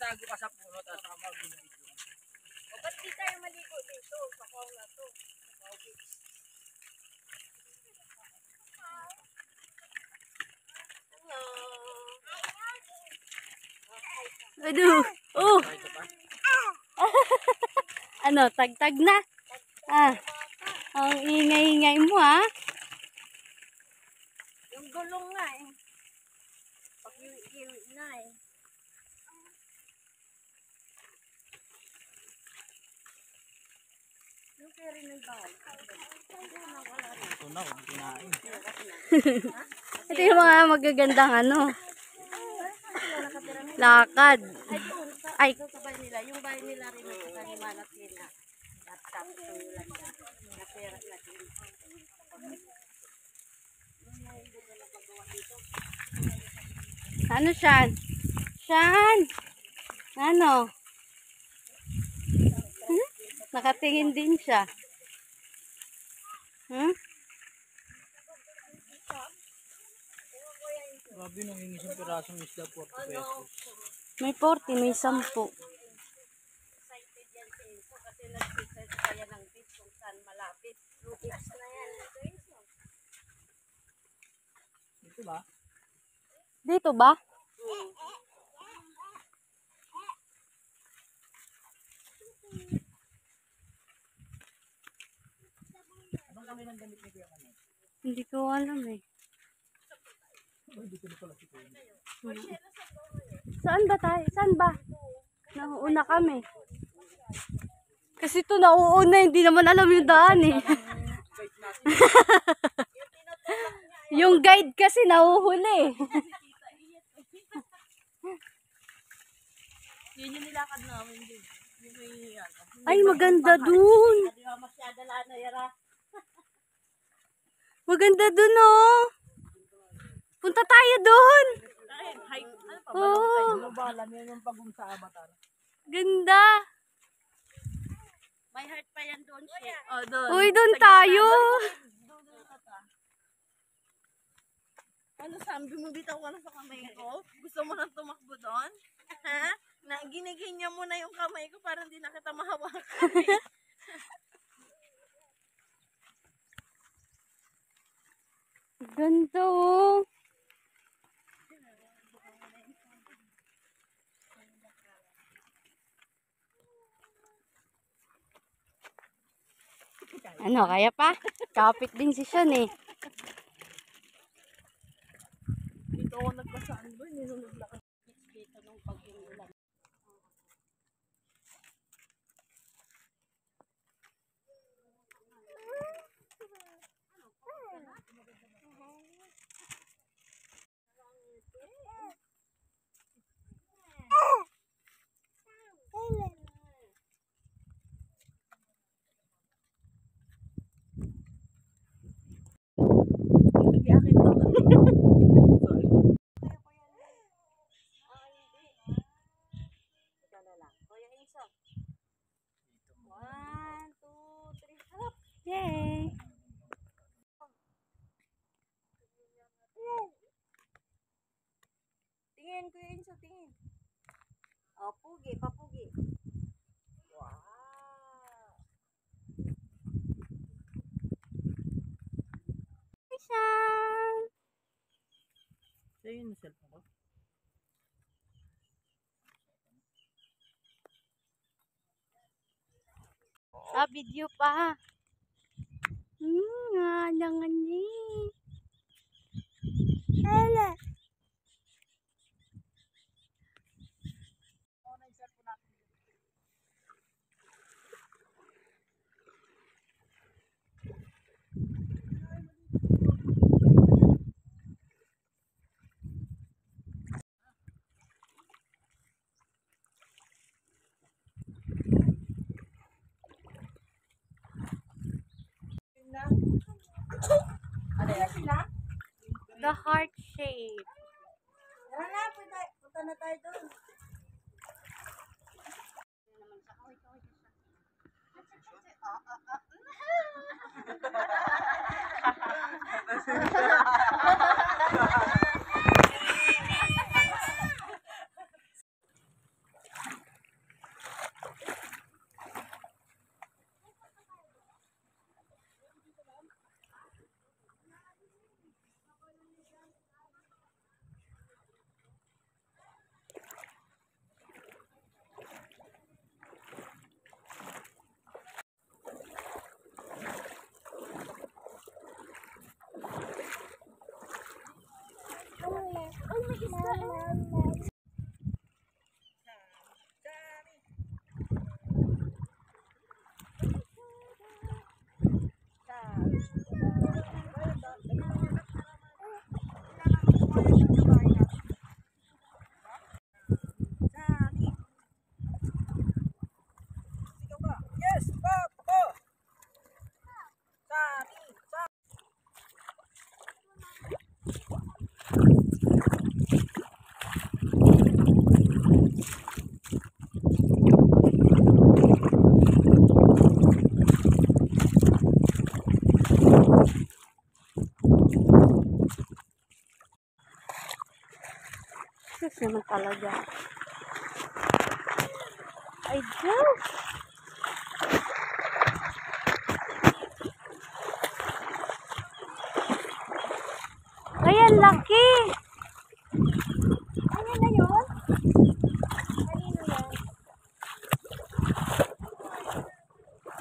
tatago ka sa puno, tapos ako mag-video. O ba't di tayo maligo dito? Sa kaw na to. Aduh. Ano, tagtag na? Ang ingay-ingay mo Yung gulong nga eh. Pag-iwi na eh. Yung keri ng bahay. Ito na, huwag kinain. Ito yung mga magagandang lakad. Ay, sa bahay nila. Yung bahay nila rin sa kanimanat nila. Tapos yung ulan na. Nasira na din. Ano, Shan? Shan! Ano? Nakatingin din siya. Grabe, nang isang pirasong isda, 40 pesos. May 40, may 10. Excited yan si Enzo kasi nag-search pa yan ng beach kung saan malapit. Beach na yan. Dito ba? Dito ba? Anong kami ng damit ni Kuya Kanay? Hindi ko alam eh. Dito na pala si Kuya. Saan ba tayo? Saan ba? Nauuna kami. Kasi ito nauuna, hindi naman alam yung daan eh. Yung guide kasi nauhuli. Yun yung nilakad namin din. Ay, maganda dun. Maganda dun oh. Punta tayo dun. Oh, Nabalan yan yung pagong sa Avatar. ganda. May heart pa yan doon siya. Uy, dun tayo. Ano sabi mo, bitaw ka na sa kamay ko? Gusto mo nang tumakbo doon? Ha? Giniginya mo na yung kamay ko para hindi na kita mahawakan. Ganda oh. Ano, kaya pa? Kapit din si Sean eh. Dito ako nagbasaan doon. Ninunod lang ako dito nung pag-ulan. Yay! Tingin, Kuya Enzo, tingin. Oh, pugi, papugi. Wow! Hi, Sean! Sa'yo yung cellphone ko? Video pa. Alangan niya. Hala. The heart shape. Tara na, punta na tayo doon. may isda. Yes, Papa! Sani! Sus naman talaga. Ay, Diyos! Ay, ang laki! Ano na yun? Kanino yan?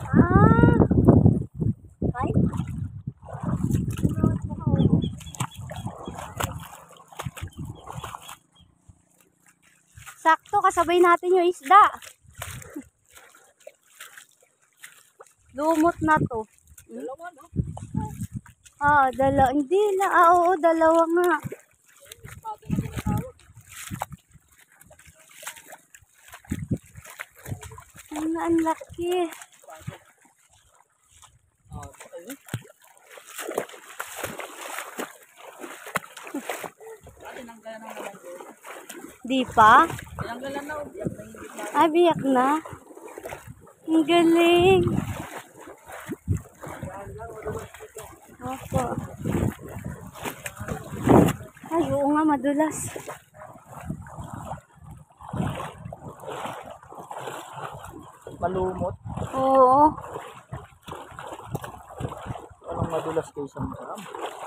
Ah! Ay? Sakto, kasabay natin yung isda. Lumot na to. Dalawa, no? Ah, hindi na. Ah, oo, dalawa nga. Pato na tinatawag. Ang laki. Ayun. Tinanggalan na naman doon. Di pa? Tinanggalan na, ubiyak na hindi na. Ah, biyak na. Ang galing. Opo. Ay, oo nga, madulas. Malumot. Oo. Walang madulas kayo sa mga.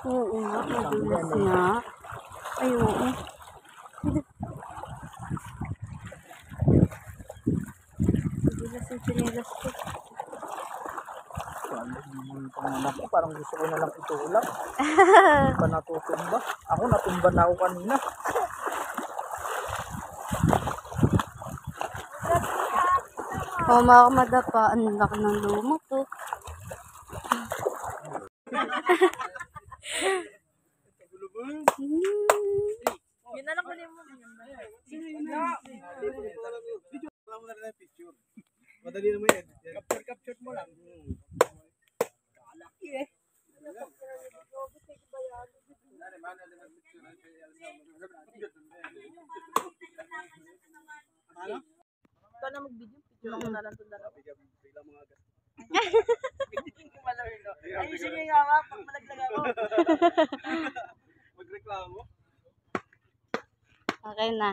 Oo nga, madulas nga. Ay, oo. Madulas yung sinilas ko. Yung panganak ko, parang gusto ko na lang itulak. Hindi pa natutumba. Ako natumba na ako kanina. Oh, mga kamadapa, ang laki ng lumot to. Yun na lang kunin mo. Madali naman yan. Capture mo lang. Kalaki eh. Ikaw na mag-video. Picture mo na lang itong dalawa. Biglang mga gas. Ay, sige nga nga. Pag malaglag ako. Magreklamo. Okay na.